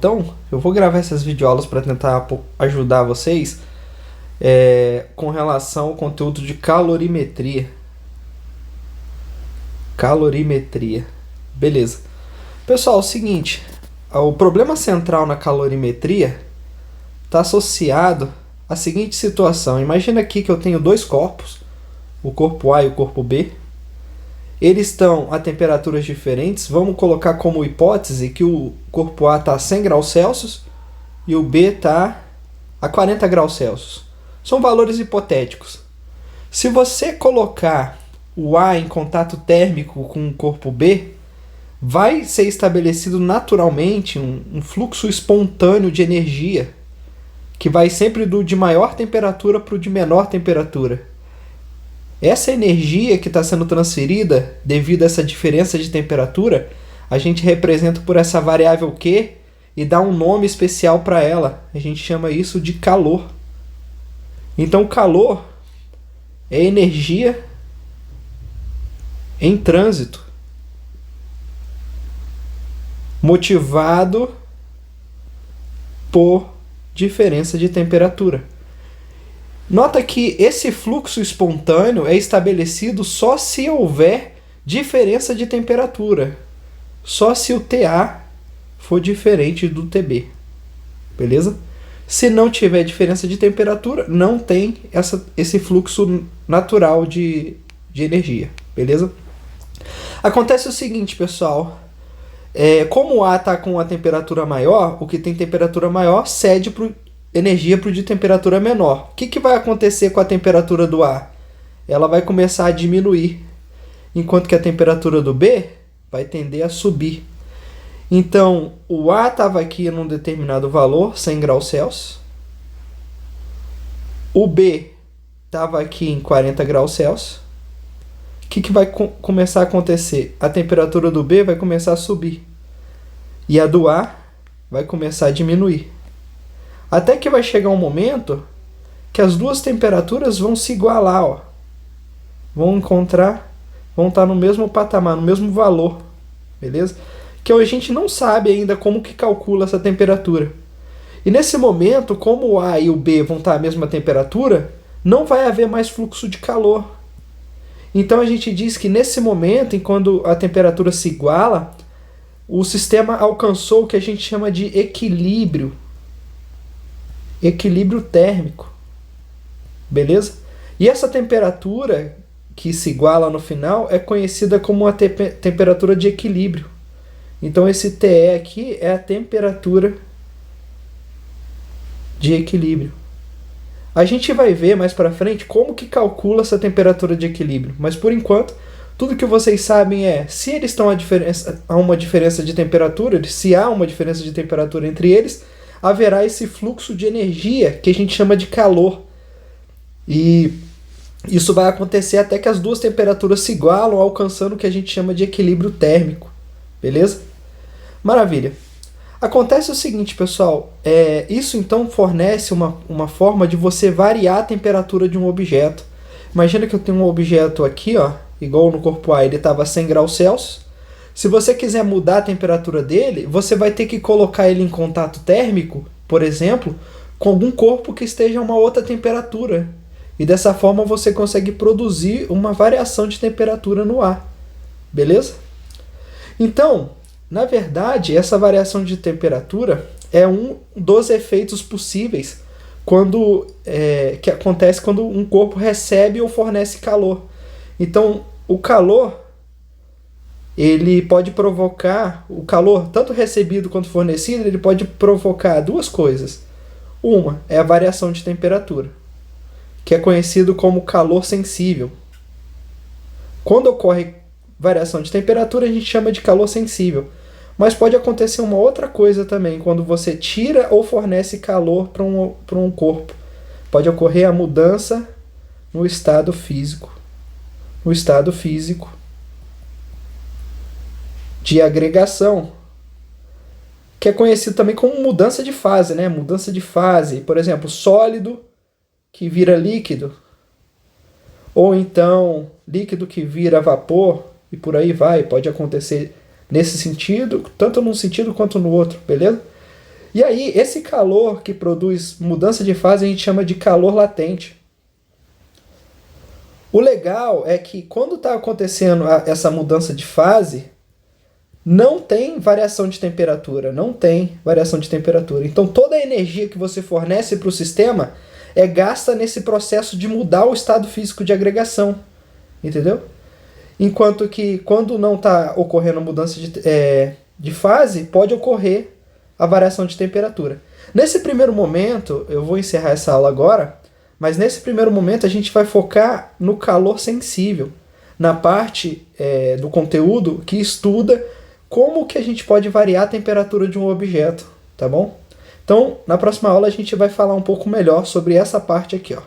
Então, eu vou gravar essas videoaulas para tentar ajudar vocês com relação ao conteúdo de calorimetria. Calorimetria. Beleza. Pessoal, é o seguinte, o problema central na calorimetria está associado à seguinte situação. Imagina aqui que eu tenho dois corpos, o corpo A e o corpo B. Eles estão a temperaturas diferentes. Vamos colocar como hipótese que o corpo A está a 100 graus Celsius e o B está a 40 graus Celsius. São valores hipotéticos. Se você colocar o A em contato térmico com o corpo B, vai ser estabelecido naturalmente um fluxo espontâneo de energia, que vai sempre do de maior temperatura para o de menor temperatura. Essa energia que está sendo transferida devido a essa diferença de temperatura, a gente representa por essa variável Q e dá um nome especial para ela. A gente chama isso de calor. Então, calor é energia em trânsito, motivado por diferença de temperatura. Nota que esse fluxo espontâneo é estabelecido só se houver diferença de temperatura. Só se o TA for diferente do TB. Beleza? Se não tiver diferença de temperatura, não tem esse fluxo natural de energia. Beleza? Acontece o seguinte, pessoal. Como o A está com a temperatura maior, o que tem temperatura maior cede energia para o de temperatura menor. O que vai acontecer com a temperatura do A? Ela vai começar a diminuir, enquanto que a temperatura do B vai tender a subir. Então, o A estava aqui num determinado valor, 100 graus Celsius. O B estava aqui em 40 graus Celsius. O que vai começar a acontecer? A temperatura do B vai começar a subir. E a do A vai começar a diminuir. Até que vai chegar um momento que as duas temperaturas vão se igualar, ó. Vão estar no mesmo patamar, no mesmo valor, beleza? Que a gente não sabe ainda como que calcula essa temperatura. E nesse momento, como o A e o B vão estar à mesma temperatura, não vai haver mais fluxo de calor. Então a gente diz que nesse momento, quando a temperatura se iguala, o sistema alcançou o que a gente chama de equilíbrio. Equilíbrio térmico. Beleza? E essa temperatura que se iguala no final é conhecida como a temperatura de equilíbrio. Então esse TE aqui é a temperatura de equilíbrio. A gente vai ver mais para frente como que calcula essa temperatura de equilíbrio. Mas por enquanto, tudo que vocês sabem é se eles estão a uma diferença de temperatura, se há uma diferença de temperatura entre eles, haverá esse fluxo de energia que a gente chama de calor. E isso vai acontecer até que as duas temperaturas se igualam, alcançando o que a gente chama de equilíbrio térmico. Beleza? Maravilha. Acontece o seguinte, pessoal. Isso então fornece uma forma de você variar a temperatura de um objeto. Imagina que eu tenho um objeto aqui, ó, igual no corpo A, ele estava a 100 graus Celsius. Se você quiser mudar a temperatura dele, você vai ter que colocar ele em contato térmico, por exemplo, com algum corpo que esteja a uma outra temperatura. E dessa forma você consegue produzir uma variação de temperatura no ar. Beleza? Então, na verdade, essa variação de temperatura é um dos efeitos possíveis que acontece quando um corpo recebe ou fornece calor. Então, o calor ele pode provocar, o calor tanto recebido quanto fornecido, ele pode provocar duas coisas. Uma é a variação de temperatura, que é conhecido como calor sensível. Quando ocorre variação de temperatura, a gente chama de calor sensível. Mas pode acontecer uma outra coisa também, quando você tira ou fornece calor para um corpo. Pode ocorrer a mudança no estado físico. No estado físico de agregação, que é conhecido também como mudança de fase, né? Mudança de fase, por exemplo, sólido que vira líquido, ou então líquido que vira vapor, e por aí vai. Pode acontecer nesse sentido, tanto num sentido quanto no outro, beleza? E aí, esse calor que produz mudança de fase a gente chama de calor latente. O legal é que quando está acontecendo essa mudança de fase, não tem variação de temperatura, não tem variação de temperatura. Então toda a energia que você fornece para o sistema é gasta nesse processo de mudar o estado físico de agregação, entendeu? Enquanto que quando não está ocorrendo mudança de fase, pode ocorrer a variação de temperatura. Nesse primeiro momento, eu vou encerrar essa aula agora, mas nesse primeiro momento a gente vai focar no calor sensível, na parte do conteúdo que estuda como que a gente pode variar a temperatura de um objeto, tá bom? Então, na próxima aula a gente vai falar um pouco melhor sobre essa parte aqui, ó.